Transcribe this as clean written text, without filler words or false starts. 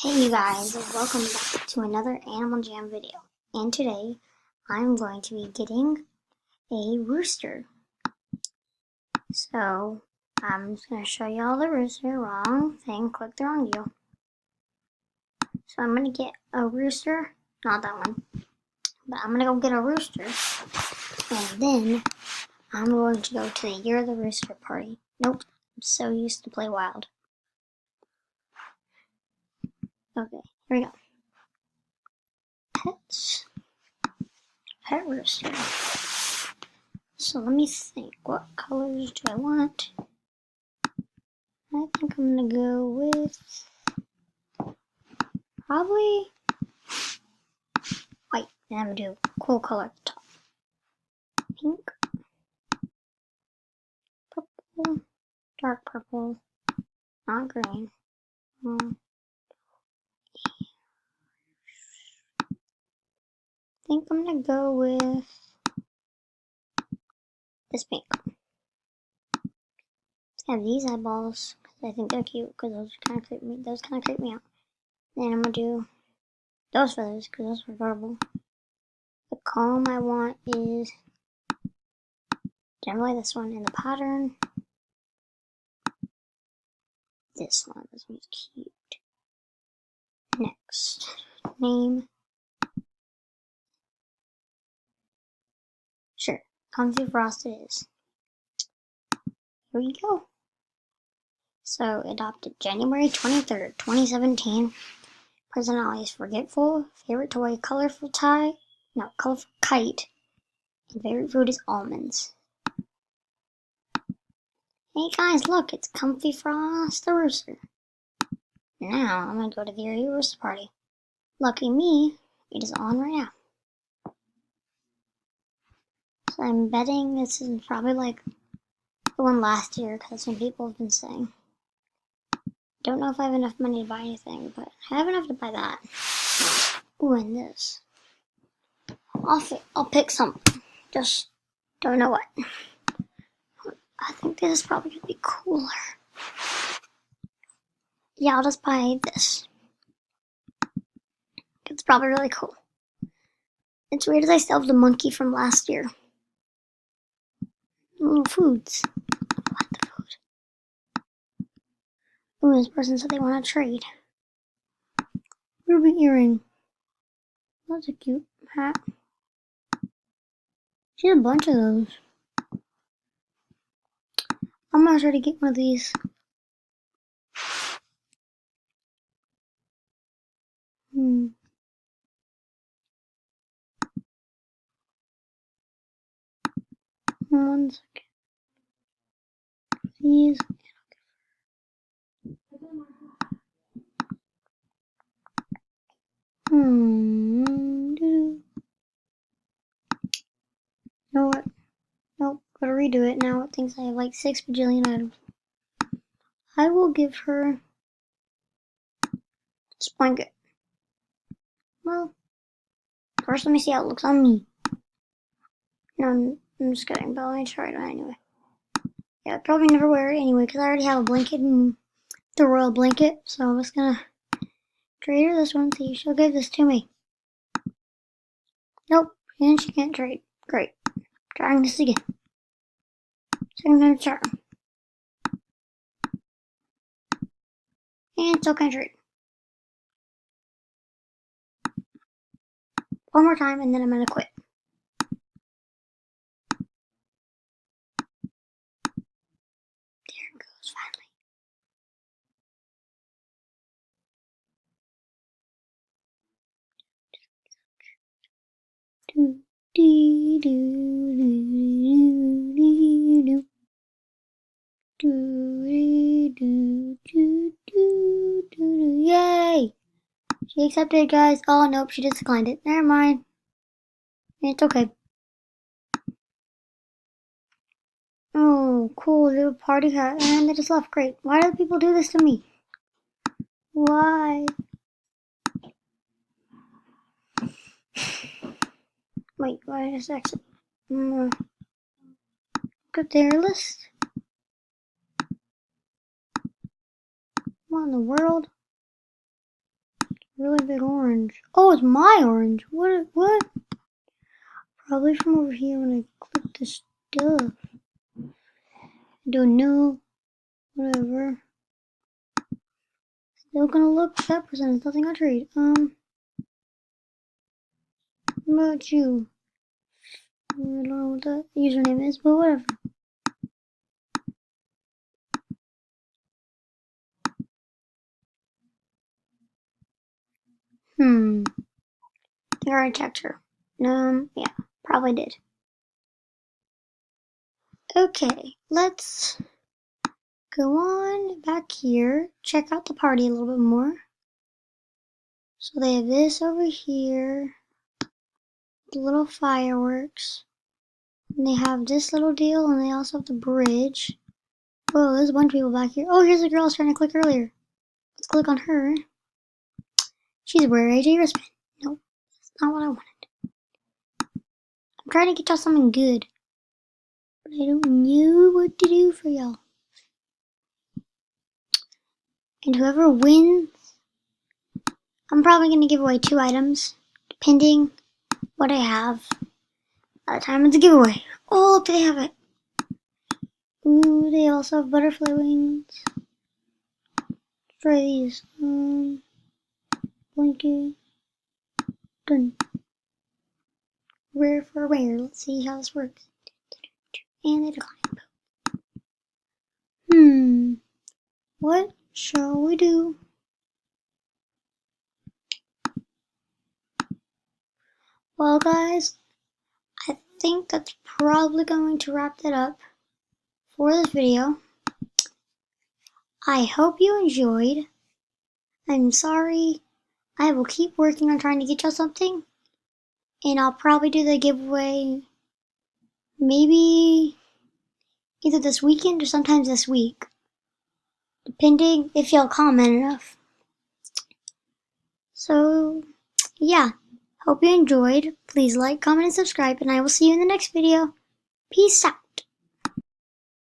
Hey you guys, welcome back to another Animal Jam video. And today, I'm going to be getting a rooster. So, I'm just going to show you all the rooster. Wrong thing, click the wrong deal. So I'm going to get a rooster, not that one, but I'm going to go get a rooster. And then, I'm going to go to the Year of the Rooster party. Nope, I'm so used to Play Wild. Okay, here we go. Pets. Pet rooster. So let me think, what colors do I want? I think I'm gonna go with probably white. And I'm gonna do a cool color at the top. Pink, purple, dark purple, not green. I think I'm gonna go with this pink. I have these eyeballs because I think they're cute because those kind of creep me out. Then I'm gonna do those feathers because those are adorable. The comb I want is generally this one, and the pattern this one. This one's cute. Next, name. Sure, Comfy Frost it is. Here we go. So, adopted January 23rd, 2017. Personalities: forgetful, favorite toy, colorful kite, and favorite food is almonds. Hey guys, look, it's Comfy Frost the rooster. Now, I'm gonna go to the rooster party. Lucky me, it is on right now. So I'm betting this is probably like the one last year, because that's what people have been saying. Don't know if I have enough money to buy anything, but I have enough to buy that. Ooh, and this. I'll pick something. Just don't know what. I think this is probably gonna be cooler. Yeah, I'll just buy this. It's probably really cool. It's weird as I still have the monkey from last year. Little foods. I like the food. Ooh, this person said they want to trade. Ruby earring. That's a cute hat. She has a bunch of those. I'm gonna try to get one of these. One second. These. Know what? Nope, gotta redo it now. It thinks I have like 6 bajillion items. I will give her this blanket. Well, first let me see how it looks on me. No, I'm just kidding, but let me try it on anyway. Yeah, I'd probably never wear it anyway because I already have a blanket and the royal blanket, so I'm just gonna trade her this one. See, she'll give this to me. Nope, and she can't trade. Great. Trying this again. Second time charm. And still can't trade. One more time and then I'm gonna quit. There it goes, finally. Yay! She accepted, guys. Oh, nope, she just declined it. Never mind. It's okay. Oh, cool, little party hat. And they just left. Great. Why do people do this to me? Why? Wait, why did I just exit? Look at their list. What in the world? Really big orange. Oh, it's my orange. What? Probably from over here when I click the stuff. I don't know. Whatever. Still gonna look that person. It's nothing I trade. What about you? I don't know what that username is, but whatever. I already checked her. Yeah, probably did. Okay, let's go on back here. Check out the party a little bit more. So they have this over here. The little fireworks. And they have this little deal, and they also have the bridge. Whoa, there's a bunch of people back here. Oh, here's a girl I was trying to click earlier. Let's click on her. She's wearing AJ wristband. Nope, that's not what I wanted. I'm trying to get y'all something good, but I don't know what to do for y'all. And whoever wins, I'm probably going to give away 2 items, depending what I have at the time of the giveaway. Oh, look, they have it. Ooh, they also have butterfly wings. Let's try these. Blanket. Done. Rare for rare. Let's see how this works. And they decline. What shall we do? Well, guys, I think that's probably going to wrap that up for this video. I hope you enjoyed. I'm sorry. I will keep working on trying to get y'all something. And I'll probably do the giveaway maybe either this weekend or sometimes this week, depending if y'all comment enough. So, yeah. Hope you enjoyed. Please like, comment, and subscribe, and I will see you in the next video. Peace out.